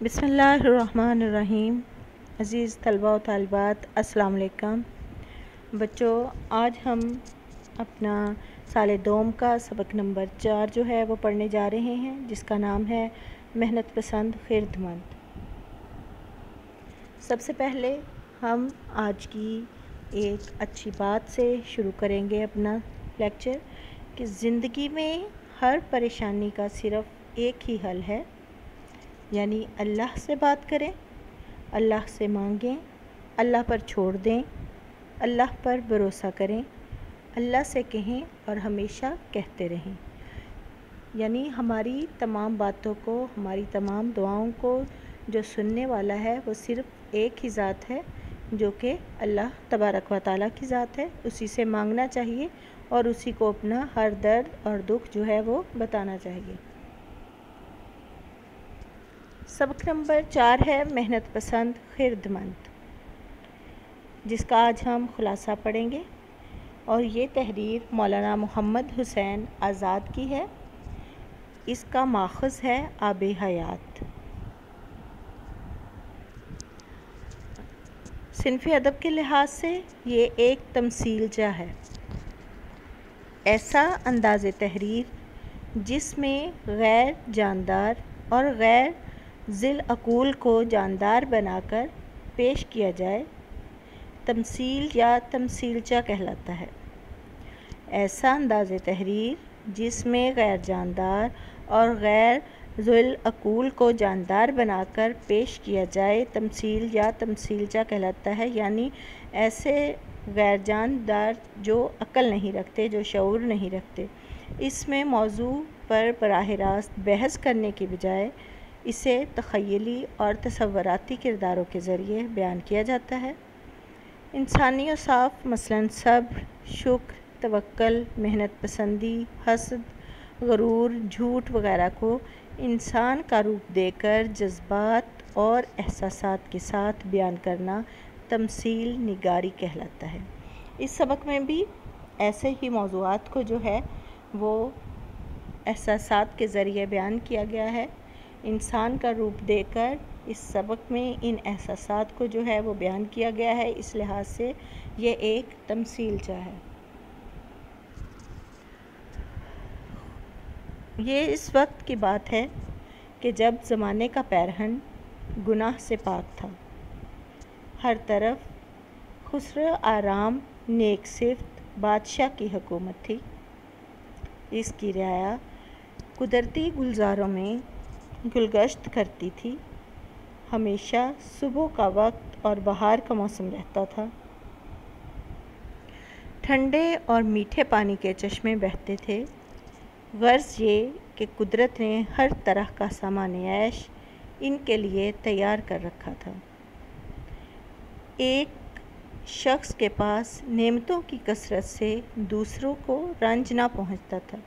بسم اللہ الرحمن الرحیم۔ عزیز طلباء و طالبات، السلام علیکم۔ بچوں، آج ہم اپنا سال دوم کا سبق نمبر 4 جو ہے وہ پڑھنے جا رہے ہیں، جس کا نام ہے محنت پسند خرد مند۔ سب سے پہلے ہم آج کی ایک اچھی بات سے شروع کریں گے اپنا لیکچر کہ زندگی میں ہر پریشانی کا صرف ایک ہی حل ہے، یعنی اللہ سے بات کریں، اللہ سے مانگیں، اللہ پر چھوڑ دیں، اللہ پر بھروسہ کریں، اللہ سے کہیں اور ہمیشہ کہتے رہیں۔ یعنی ہماری تمام باتوں کو، ہماری تمام دعاؤں کو جو سننے والا ہے وہ صرف ایک ہی ذات ہے، جو کہ اللہ تبارک و تعالیٰ کی ذات ہے۔ اسی سے مانگنا چاہیے اور اسی کو اپنا ہر درد اور دکھ جو ہے وہ بتانا چاہیے۔ سبق نمبر 4 ہے محنت پسند خرد مند، جس کا آج ہم خلاصہ پڑھیں گے، اور یہ تحریر مولانا محمد حسین آزاد کی ہے۔ اس کا ماخذ ہے آب حیات۔ صنفی ادب کے لحاظ سے یہ ایک تمثیل جا ہے، ایسا انداز تحریر جس میں غیر جاندار اور غیر ذی العقول کو جاندار بنا کر پیش کیا جائے، تمثیل یا تمثیلچہ کہلاتا ہے۔ ایسا انداز تحریر جس میں غیر جاندار اور غیر ذی العقول کو جاندار بنا کر پیش کیا جائے، تمثیل یا تمثیلچہ کہلاتا ہے۔ یعنی ایسے غیر جاندار جو عقل نہیں رکھتے، جو شعور نہیں رکھتے، اس میں موضوع پر براہ راست بحث کرنے کی بجائے اسے تخیلی اور تصوراتی کرداروں کے ذریعے بیان کیا جاتا ہے۔ انسانی اوصاف مثلاً صبر، شکر، توکل، محنت پسندی، حسد، غرور، جھوٹ وغیرہ کو انسان کا روپ دے کر جذبات اور احساسات کے ساتھ بیان کرنا تمثیل نگاری کہلاتا ہے۔ اس سبق میں بھی ایسے ہی موضوعات کو جو ہے وہ احساسات کے ذریعے بیان کیا گیا ہے۔ انسان کا روپ دے کر اس سبق میں ان احساسات کو جو ہے وہ بیان کیا گیا ہے، اس لحاظ سے یہ ایک تمثیلچہ ہے۔ یہ اس وقت کی بات ہے کہ جب زمانے کا پیرہن گناہ سے پاک تھا، ہر طرف خسرو آرام نیک صفت بادشاہ کی حکومت تھی۔ اس کی رعایا قدرتی گلزاروں میں گلگشت کرتی تھی۔ ہمیشہ صبح کا وقت اور بہار کا موسم رہتا تھا۔ ٹھنڈے اور میٹھے پانی کے چشمے بہتے تھے۔ غرض یہ کہ قدرت نے ہر طرح کا سامان عیش ان کے لیے تیار کر رکھا تھا۔ ایک شخص کے پاس نعمتوں کی کثرت سے دوسروں کو رنج نہ پہنچتا تھا،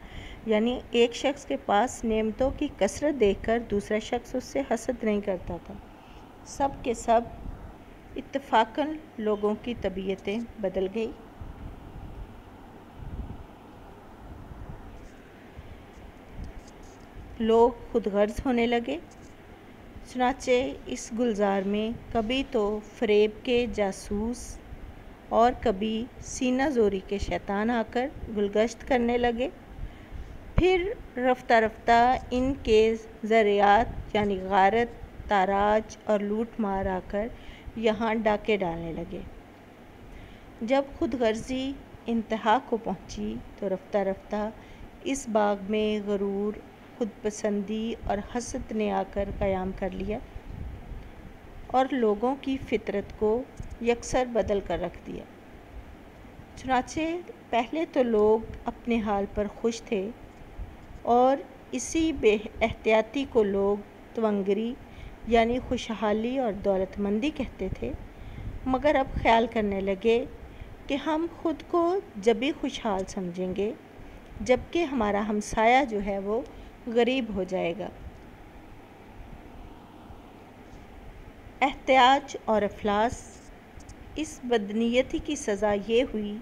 یعنی ایک شخص کے پاس نعمتوں کی کثرت دیکھ کر دوسرا شخص اس سے حسد نہیں کرتا تھا۔ سب کے سب اتفاقاً لوگوں کی طبیعتیں بدل گئی۔ لوگ خود غرض ہونے لگے۔ چنانچہ اس گلزار میں کبھی تو فریب کے جاسوس اور کبھی سینہ زوری کے شیطان آ کر گلگشت کرنے لگے۔ پھر رفتہ رفتہ ان کے ذریات یعنی غارت، تاراج اور لوٹ مار آ کر یہاں ڈاکے ڈالنے لگے۔ جب خود غرضی انتہا کو پہنچی تو رفتہ رفتہ اس باغ میں غرور، خود پسندی اور حسد نے آ کر قیام کر لیا اور لوگوں کی فطرت کو یکسر بدل کر رکھ دیا۔ چنانچہ پہلے تو لوگ اپنے حال پر خوش تھے اور اسی بے احتیاطی کو لوگ تونگری یعنی خوشحالی اور دولت مندی کہتے تھے، مگر اب خیال کرنے لگے کہ ہم خود کو جبھی خوشحال سمجھیں گے جبکہ ہمارا ہمسایہ جو ہے وہ غریب ہو جائے گا۔ احتیاج اور افلاس، اس بدنیتی کی سزا یہ ہوئی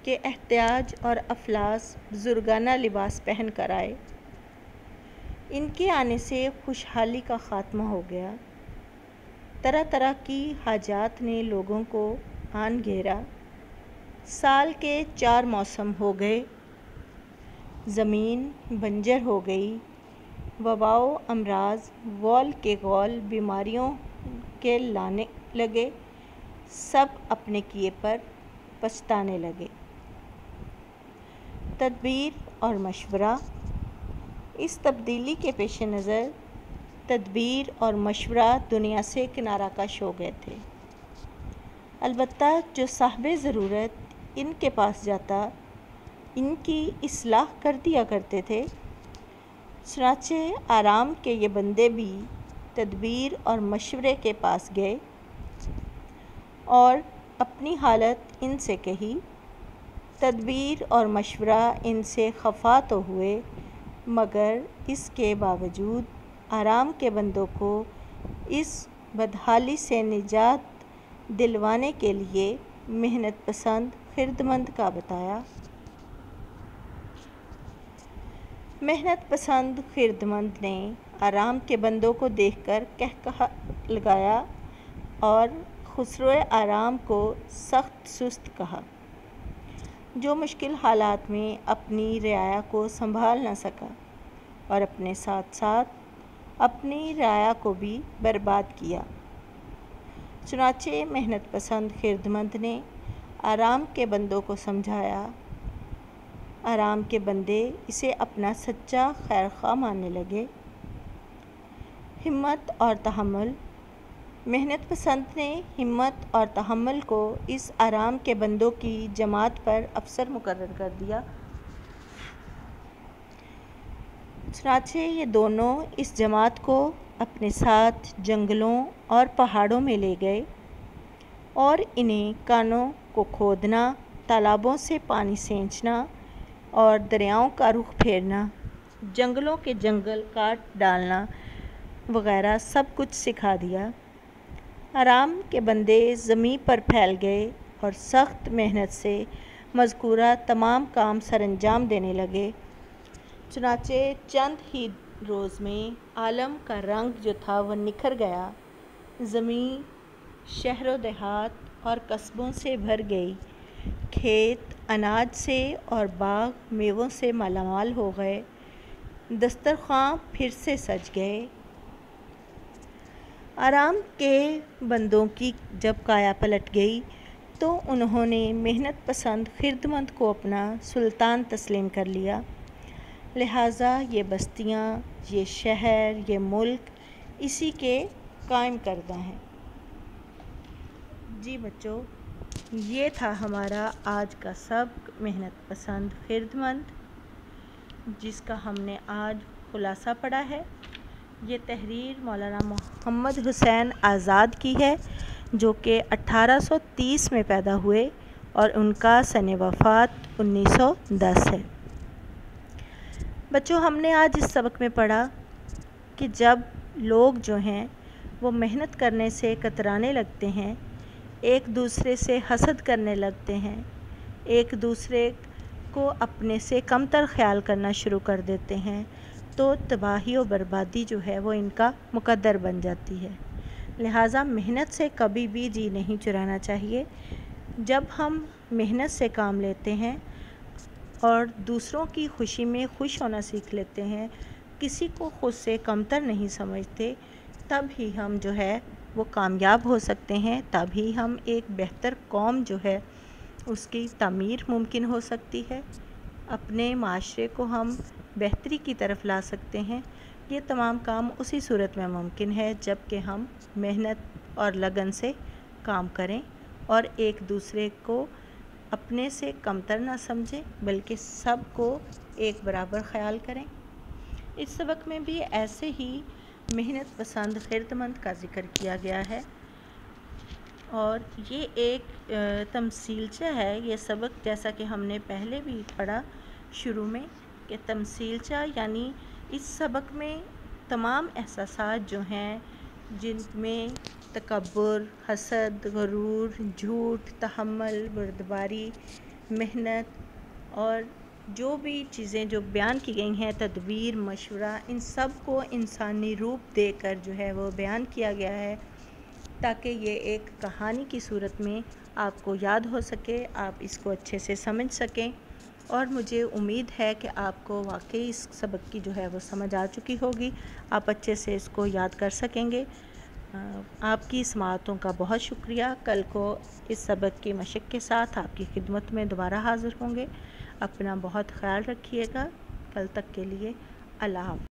کہ احتیاج اور افلاس بزرگانہ لباس پہن کر آئے۔ ان کے آنے سے خوشحالی کا خاتمہ ہو گیا۔ طرح طرح کی حاجات نے لوگوں کو آن گھیرا۔ سال کے 4 موسم ہو گئے، زمین بنجر ہو گئی، وبا و امراض غول کے غول بیماریوں کے لانے لگے، سب اپنے کیے پر پچھتانے لگے۔ تدبیر اور مشورہ۔ اس تبدیلی کے پیش نظر تدبیر اور مشورہ دنیا سے کنارہ کش ہو گئے تھے۔ البتہ جو صاحب ضرورت ان کے پاس جاتا ان کی اصلاح کر دیا کرتے تھے۔ چنانچہ آرام کے یہ بندے بھی تدبیر اور مشورے کے پاس گئے اور اپنی حالت ان سے کہی۔ تدبیر اور مشورہ ان سے خفا تو ہوئے، مگر اس کے باوجود آرام کے بندوں کو اس بدحالی سے نجات دلوانے کے لیے محنت پسند خردمند کا بتایا۔ محنت پسند خردمند نے آرام کے بندوں کو دیکھ کر قہقہہ لگایا اور خسرو آرام کو سخت سست کہا، جو مشکل حالات میں اپنی رعایا کو سنبھال نہ سکا اور اپنے ساتھ ساتھ اپنی رعایا کو بھی برباد کیا۔ چنانچہ محنت پسند خردمند نے آرام کے بندوں کو سمجھایا۔ آرام کے بندے اسے اپنا سچا خیرخواہ ماننے لگے۔ ہمت اور تحمل۔ محنت پسند نے ہمت اور تحمل کو اس آرام کے بندوں کی جماعت پر افسر مقرر کر دیا۔ چنانچہ یہ دونوں اس جماعت کو اپنے ساتھ جنگلوں اور پہاڑوں میں لے گئے اور انہیں کانوں کو کھودنا، تالابوں سے پانی سینچنا اور دریاؤں کا رخ پھیرنا، جنگلوں کے جنگل کاٹ ڈالنا وغیرہ سب کچھ سکھا دیا۔ آرام کے بندے زمین پر پھیل گئے اور سخت محنت سے مذکورہ تمام کام سر انجام دینے لگے۔ چنانچہ چند ہی روز میں عالم کا رنگ جو تھا وہ نکھر گیا۔ زمین شہر و دیہات اور قصبوں سے بھر گئی، کھیت اناج سے اور باغ میووں سے مالا مال ہو گئے، دسترخواں پھر سے سج گئے۔ آرام کے بندوں کی جب کایا پلٹ گئی تو انہوں نے محنت پسند خردمند کو اپنا سلطان تسلیم کر لیا، لہٰذا یہ بستیاں، یہ شہر، یہ ملک اسی کے قائم کردہ ہیں۔ جی بچوں، یہ تھا ہمارا آج کا سبق محنت پسند خردمند، جس کا ہم نے آج خلاصہ پڑھا ہے۔ یہ تحریر مولانا محمد حسین آزاد کی ہے، جو کہ 1830 میں پیدا ہوئے اور ان کا سن وفات 1910 ہے۔ بچوں، ہم نے آج اس سبق میں پڑھا کہ جب لوگ جو ہیں وہ محنت کرنے سے کترانے لگتے ہیں، ایک دوسرے سے حسد کرنے لگتے ہیں، ایک دوسرے کو اپنے سے کمتر خیال کرنا شروع کر دیتے ہیں، تو تباہی و بربادی جو ہے وہ ان کا مقدر بن جاتی ہے۔ لہٰذا محنت سے کبھی بھی جی نہیں چرانا چاہیے۔ جب ہم محنت سے کام لیتے ہیں اور دوسروں کی خوشی میں خوش ہونا سیکھ لیتے ہیں، کسی کو خود سے کمتر نہیں سمجھتے، تب ہی ہم جو ہے وہ کامیاب ہو سکتے ہیں، تب ہی ہم ایک بہتر قوم جو ہے اس کی تعمیر ممکن ہو سکتی ہے، اپنے معاشرے کو ہم بہتری کی طرف لا سکتے ہیں۔ یہ تمام کام اسی صورت میں ممکن ہے جب کہ ہم محنت اور لگن سے کام کریں اور ایک دوسرے کو اپنے سے کمتر نہ سمجھیں، بلکہ سب کو ایک برابر خیال کریں۔ اس سبق میں بھی ایسے ہی محنت پسند خردمند کا ذکر کیا گیا ہے، اور یہ ایک تمثیلچہ ہے۔ یہ سبق جیسا کہ ہم نے پہلے بھی پڑھا شروع میں کہ تمثیلچہ یعنی اس سبق میں تمام احساسات جو ہیں، جن میں تکبر، حسد، غرور، جھوٹ، تحمل، بردباری، محنت اور جو بھی چیزیں جو بیان کی گئی ہیں، تدبیر، مشورہ، ان سب کو انسانی روپ دے کر جو ہے وہ بیان کیا گیا ہے، تاکہ یہ ایک کہانی کی صورت میں آپ کو یاد ہو سکے، آپ اس کو اچھے سے سمجھ سکیں۔ اور مجھے امید ہے کہ آپ کو واقعی اس سبق کی جو ہے وہ سمجھ آ چکی ہوگی، آپ اچھے سے اس کو یاد کر سکیں گے۔ آپ کی سماعتوں کا بہت شکریہ۔ کل کو اس سبق کی مشق کے ساتھ آپ کی خدمت میں دوبارہ حاضر ہوں گے۔ اپنا بہت خیال رکھیے گا۔ کل تک کے لیے اللہ حافظ۔